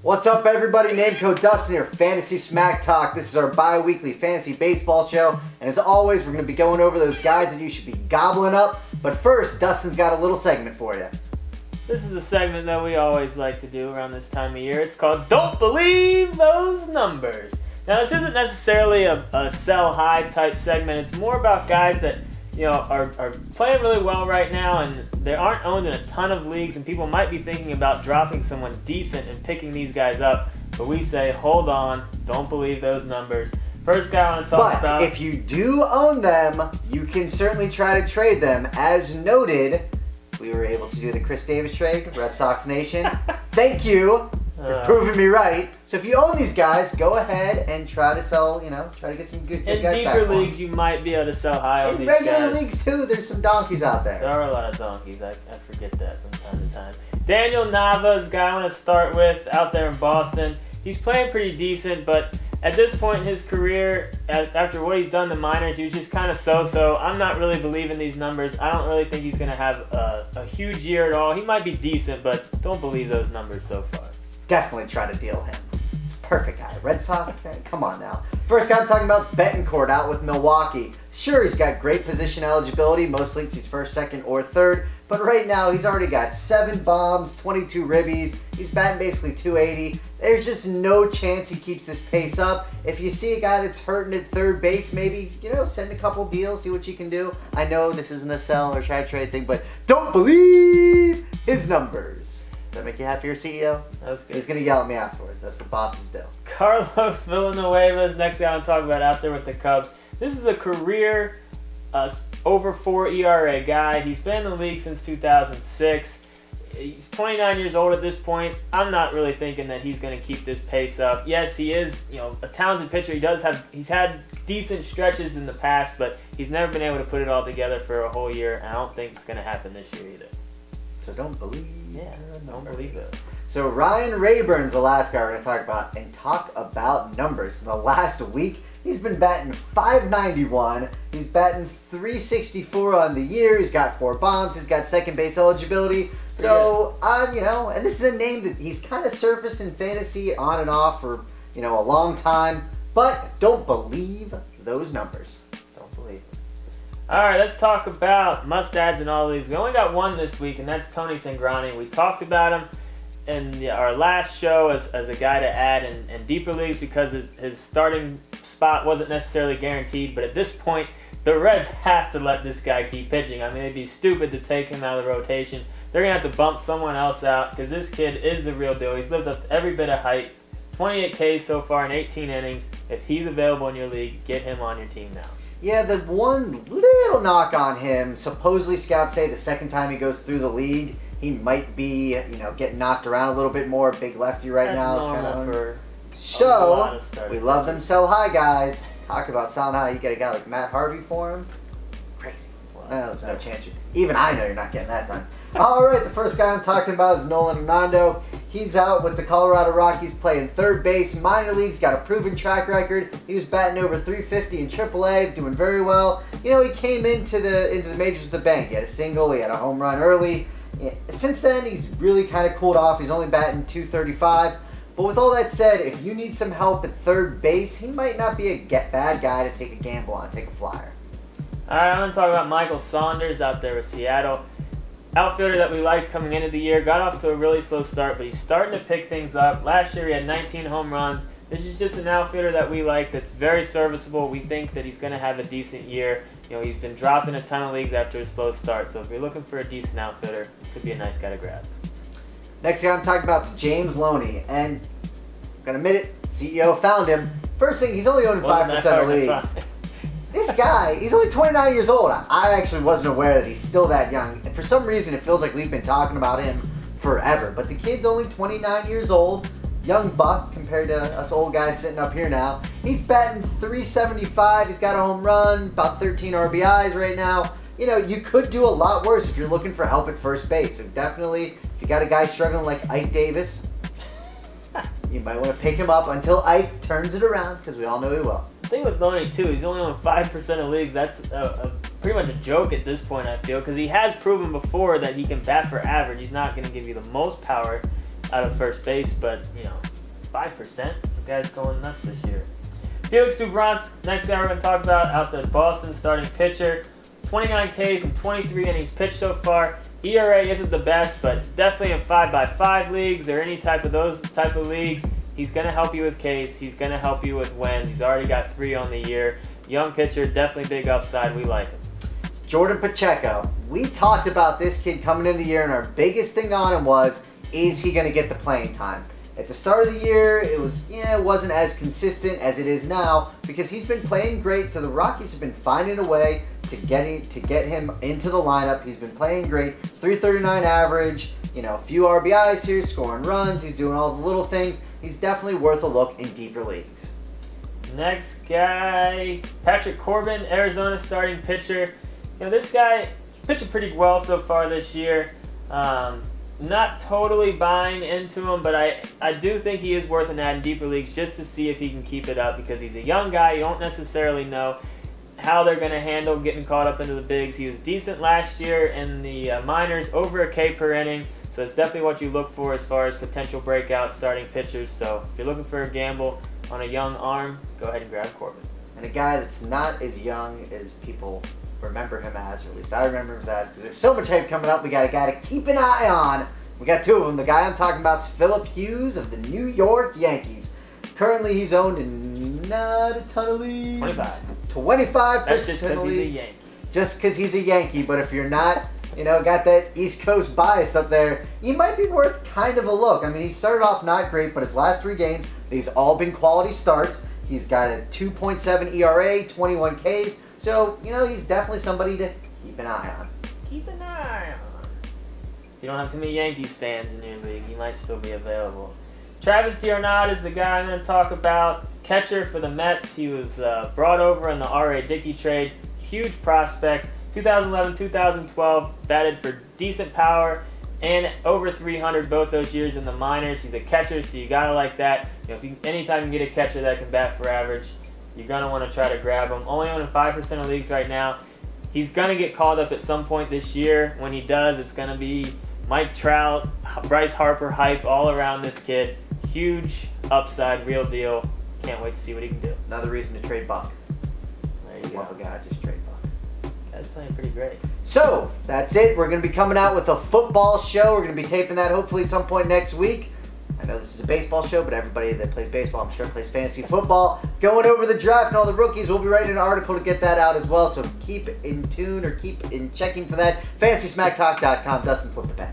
What's up, everybody? Name code Dustin here, Fantasy Smack Talk. This is our bi-weekly fantasy baseball show, and as always, we're going to be going over those guys that you should be gobbling up. But first, Dustin's got a little segment for you. This is a segment that we always like to do around this time of year. It's called Don't Believe Those Numbers. Now, this isn't necessarily a sell high type segment. It's more about guys that are playing really well right now, and they aren't owned in a ton of leagues, and people might be thinking about dropping someone decent and picking these guys up. But we say, hold on, don't believe those numbers. First guy I want to talk about. But if you do own them, you can certainly try to trade them. As noted, we were able to do the Chris Davis trade, Red Sox Nation. Thank you for proving me right. So if you own these guys, go ahead and try to sell, try to get some good guys back. In deeper leagues, you might be able to sell high on these guys. In regular leagues, too, there's some donkeys out there. There are a lot of donkeys. I forget that from time to time. Daniel Nava is the guy I want to start with out there in Boston. He's playing pretty decent, but at this point in his career, after what he's done in the minors, he was just kind of so-so. I'm not really believing these numbers. I don't really think he's going to have a huge year at all. He might be decent, but don't believe those numbers so far. Definitely try to deal him. It's a perfect guy. Red Sox fan, come on now. First guy I'm talking about is Betancourt out with Milwaukee. Sure, he's got great position eligibility. Most leagues he's first, second, or third. But right now, he's already got 7 bombs, 22 ribbies. He's batting basically 280. There's just no chance he keeps this pace up. If you see a guy that's hurting at third base, maybe, send a couple deals, see what you can do. I know this isn't a sell or try to trade thing, but don't believe his numbers. Does that make you happier, CEO? That was good. He's going to yell at me afterwards. That's what bosses do. Carlos Villanueva is next guy I want to talk about out there with the Cubs. This is a career over 4 ERA guy. He's been in the league since 2006. He's 29 years old at this point. I'm not really thinking that he's going to keep this pace up. Yes, he is, a talented pitcher. He's had decent stretches in the past, but he's never been able to put it all together for a whole year. And I don't think it's going to happen this year either. So don't believe. Yeah, don't believe this. So Ryan Rayburn's the last guy we're going to talk about, and talk about numbers. In the last week, he's been batting .591. He's batting .364 on the year. He's got 4 bombs. He's got second base eligibility. So, and this is a name that he's kind of surfaced in fantasy on and off for, a long time. But don't believe those numbers. Don't believe them. All right, let's talk about must-adds in all leagues. We only got one this week, and that's Tony Cingrani. We talked about him in our last show as a guy to add in deeper leagues because his starting spot wasn't necessarily guaranteed. But at this point, the Reds have to let this guy keep pitching. I mean, it'd be stupid to take him out of the rotation. They're going to have to bump someone else out because this kid is the real deal. He's lived up to every bit of hype. 28 Ks so far in 18 innings. If he's available in your league, get him on your team now. Yeah, the one little knock on him, supposedly scouts say the second time he goes through the league, he might be, getting knocked around a little bit more. Big lefty right now. That's normal for so, we love them sell high guys. Talk about selling high. You get a guy like Matt Harvey for him. Crazy. Well, there's no chance. Even I know you're not getting that done. All right, the first guy I'm talking about is Nolan Hernando. He's out with the Colorado Rockies playing third base. Minor leagues, got a proven track record. He was batting over .350 in AAA, doing very well. He came into the majors with the bank. He had a single, he had a home run early. Since then, he's really kind of cooled off. He's only batting .235. But with all that said, if you need some help at third base, he might not be a bad guy to take a gamble on, take a flyer. All right, I'm going to talk about Michael Saunders out there with Seattle. Outfielder that we liked coming into the year, got off to a really slow start, but he's starting to pick things up. Last year he had 19 home runs. This is just an outfielder that we like that's very serviceable. We think that he's going to have a decent year. He's been dropped in a ton of leagues after a slow start, so if you're looking for a decent outfielder, could be a nice guy to grab. Next guy I'm talking about is James Loney, and I'm going to admit it, CEO found him. First thing, he's only owning 5% of leagues. This guy, he's only 29 years old. I actually wasn't aware that he's still that young. And for some reason, it feels like we've been talking about him forever. But the kid's only 29 years old. Young buck compared to us old guys sitting up here now. He's batting .375. He's got a home run, about 13 RBIs right now. You could do a lot worse if you're looking for help at first base. So definitely, if you got a guy struggling like Ike Davis, you might want to pick him up until Ike turns it around, because we all know he will. The thing with Loney, too, he's only on 5% of leagues. That's pretty much a joke at this point, I feel, because he has proven before that he can bat for average. He's not going to give you the most power out of first base, but, 5%. The guy's going nuts this year. Felix Doubrons, next guy we're going to talk about, out there, Boston starting pitcher. 29 Ks and 23 innings pitched so far. ERA isn't the best, but definitely in 5x5 leagues or any type of those type of leagues, he's going to help you with Ks. He's going to help you with wins. He's already got 3 on the year. Young pitcher, definitely big upside. We like him. Jordan Pacheco. We talked about this kid coming in the year, and our biggest thing on him was, is he going to get the playing time? At the start of the year, it wasn't as consistent as it is now because he's been playing great. So the Rockies have been finding a way to get him into the lineup. He's been playing great. 339 average, a few RBIs here, scoring runs. He's doing all the little things. He's definitely worth a look in deeper leagues. Next guy, Patrick Corbin, Arizona starting pitcher. This guy pitching pretty well so far this year. Not totally buying into him, but I do think he is worth an ad in deeper leagues just to see if he can keep it up because he's a young guy. You don't necessarily know how they're going to handle getting caught up into the bigs. He was decent last year in the minors, over a K per inning, so it's definitely what you look for as far as potential breakout starting pitchers. So if you're looking for a gamble on a young arm, go ahead and grab Corbin. And a guy that's not as young as people remember him as, or at least I remember him as, because there's so much hype coming up. We got a guy to keep an eye on. We got 2 of them. The guy I'm talking about is Philip Hughes of the New York Yankees. Currently, he's owned in not a ton of leagues. 25% That's just of leagues. He's a Yankee. Just because he's a Yankee, but if you're not, got that East Coast bias up there, he might be worth kind of a look. I mean, he started off not great, but his last 3 games, these all been quality starts. He's got a 2.7 ERA, 21 Ks. So, he's definitely somebody to keep an eye on. Keep an eye on. You don't have too many Yankees fans in your league. He might still be available. Travis d'Arnaud is the guy I'm going to talk about. Catcher for the Mets. He was brought over in the R.A. Dickey trade. Huge prospect. 2011-2012, batted for decent power and over 300 both those years in the minors. He's a catcher, so you got to like that. Anytime you get a catcher that can bat for average, you're going to want to try to grab him. Only owning 5% of leagues right now. He's going to get called up at some point this year. When he does, it's going to be Mike Trout, Bryce Harper hype all around this kid. Huge upside, real deal. Can't wait to see what he can do. Another reason to trade Buck. There you go. Love a guy, just trade Buck. That's playing pretty great. So, that's it. We're going to be coming out with a football show. We're going to be taping that hopefully at some point next week. I know this is a baseball show, but everybody that plays baseball, I'm sure, plays fantasy football. Going over the draft and all the rookies, we'll be writing an article to get that out as well. So keep in tune or keep in checking for that. FantasySmackTalk.com. Dustin, flip the pen.